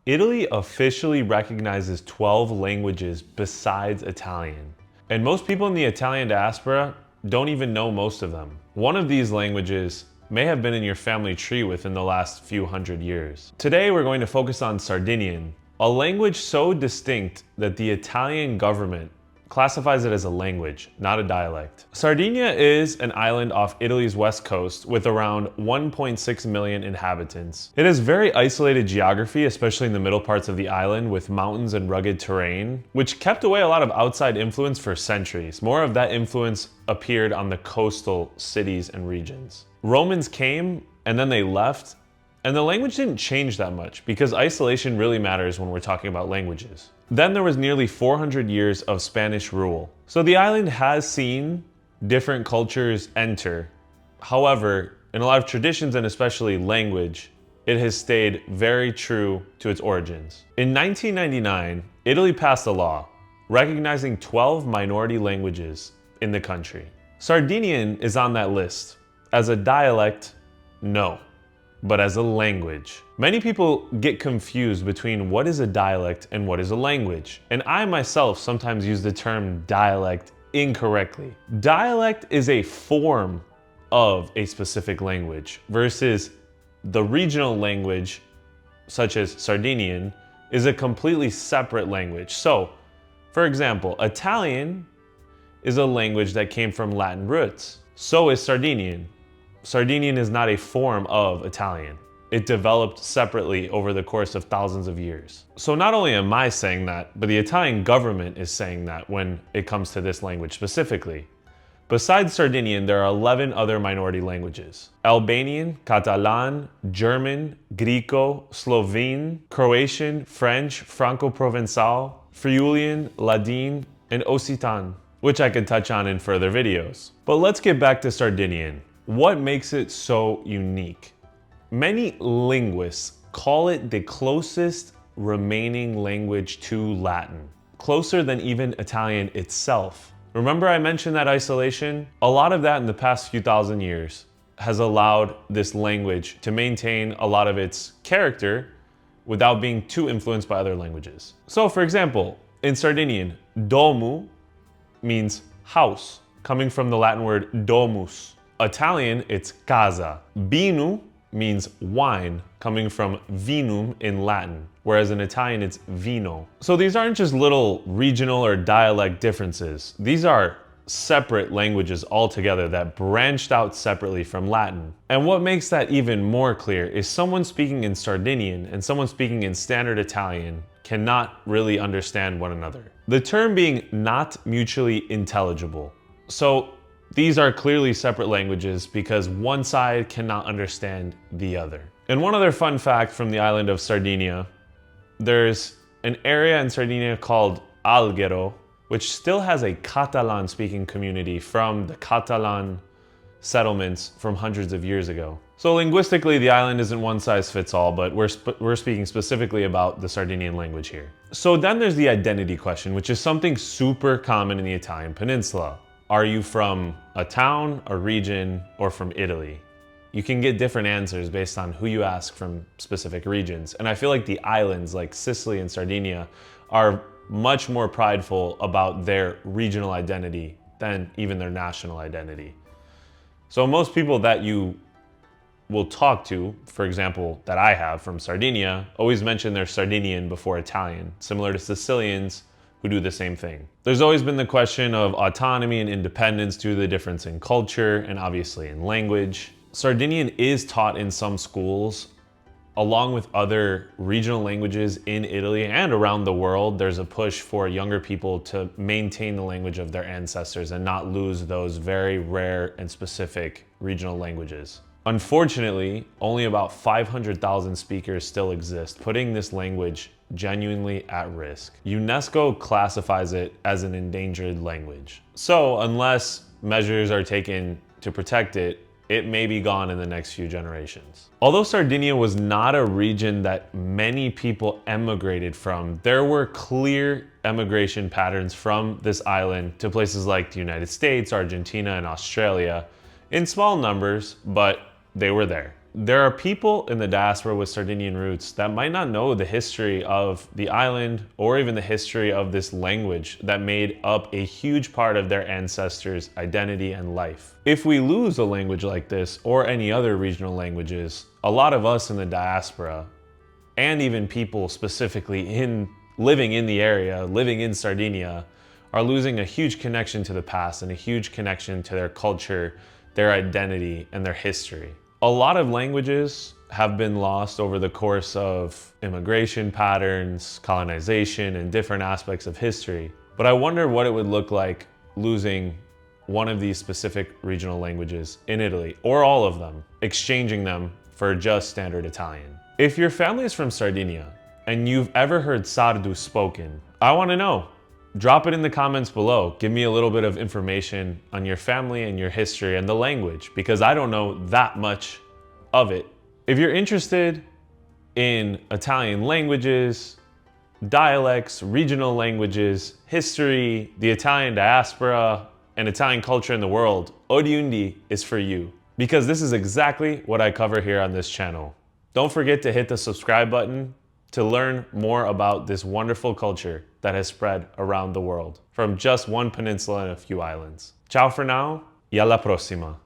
Italy officially recognizes 12 languages besides Italian. And most people in the Italian diaspora don't even know most of them. One of these languages may have been in your family tree within the last few hundred years. Today we're going to focus on Sardinian, a language so distinct that the Italian government classifies it as a language, not a dialect. Sardinia is an island off Italy's west coast with around 1.6 million inhabitants. It has very isolated geography, especially in the middle parts of the island with mountains and rugged terrain, which kept away a lot of outside influence for centuries. More of that influence appeared on the coastal cities and regions. Romans came and then they left, and the language didn't change that much because isolation really matters when we're talking about languages. Then there was nearly 400 years of Spanish rule. So the island has seen different cultures enter. However, in a lot of traditions and especially language, it has stayed very true to its origins. In 1999, Italy passed a law recognizing 12 minority languages in the country. Sardinian is on that list. As a dialect, no. But as a language. Many people get confused between what is a dialect and what is a language. And I myself sometimes use the term dialect incorrectly. Dialect is a form of a specific language versus the regional language, such as Sardinian, is a completely separate language. So, for example, Italian is a language that came from Latin roots. So is Sardinian. Sardinian is not a form of Italian. It developed separately over the course of thousands of years. So not only am I saying that, but the Italian government is saying that when it comes to this language specifically. Besides Sardinian, there are 11 other minority languages: Albanian, Catalan, German, Greco, Slovene, Croatian, French, Franco-Provençal, Friulian, Ladin, and Occitan, which I could touch on in further videos. But let's get back to Sardinian. What makes it so unique? Many linguists call it the closest remaining language to Latin, closer than even Italian itself. Remember I mentioned that isolation? A lot of that in the past few thousand years has allowed this language to maintain a lot of its character without being too influenced by other languages. So for example, in Sardinian, domu means house, coming from the Latin word domus. Italian, it's casa. Binu means wine, coming from vinum in Latin, whereas in Italian it's vino. So these aren't just little regional or dialect differences. These are separate languages altogether that branched out separately from Latin. And what makes that even more clear is someone speaking in Sardinian and someone speaking in standard Italian cannot really understand one another. The term being not mutually intelligible. So these are clearly separate languages because one side cannot understand the other. And one other fun fact from the island of Sardinia, there's an area in Sardinia called Alghero, which still has a Catalan-speaking community from the Catalan settlements from hundreds of years ago. So linguistically, the island isn't one size fits all, but we're speaking specifically about the Sardinian language here. So then there's the identity question, which is something super common in the Italian peninsula. Are you from a town, a region, or from Italy? You can get different answers based on who you ask from specific regions. And I feel like the islands like Sicily and Sardinia are much more prideful about their regional identity than even their national identity. So most people that you will talk to, for example, that I have from Sardinia, always mention they're Sardinian before Italian, similar to Sicilians who do the same thing. There's always been the question of autonomy and independence due to the difference in culture and obviously in language. Sardinian is taught in some schools along with other regional languages in Italy and around the world. There's a push for younger people to maintain the language of their ancestors and not lose those very rare and specific regional languages. Unfortunately, only about 500,000 speakers still exist, putting this language genuinely at risk. UNESCO classifies it as an endangered language. So unless measures are taken to protect it, it may be gone in the next few generations. Although Sardinia was not a region that many people emigrated from, there were clear emigration patterns from this island to places like the United States, Argentina, and Australia in small numbers, but they were there. There are people in the diaspora with Sardinian roots that might not know the history of the island or even the history of this language that made up a huge part of their ancestors' identity and life. If we lose a language like this or any other regional languages, a lot of us in the diaspora, and even people specifically living in the area, living in Sardinia, are losing a huge connection to the past and a huge connection to their culture, their identity, and their history. A lot of languages have been lost over the course of immigration patterns, colonization, and different aspects of history. But I wonder what it would look like losing one of these specific regional languages in Italy, or all of them, exchanging them for just standard Italian. If your family is from Sardinia and you've ever heard Sardu spoken, I want to know. Drop it in the comments below. Give me a little bit of information on your family and your history and the language, because I don't know that much of it. If you're interested in Italian languages, dialects, regional languages, history, the Italian diaspora, and Italian culture in the world, ORIUNDI is for you, because this is exactly what I cover here on this channel. Don't forget to hit the subscribe button to learn more about this wonderful culture that has spread around the world from just one peninsula and a few islands. Ciao for now, e alla prossima.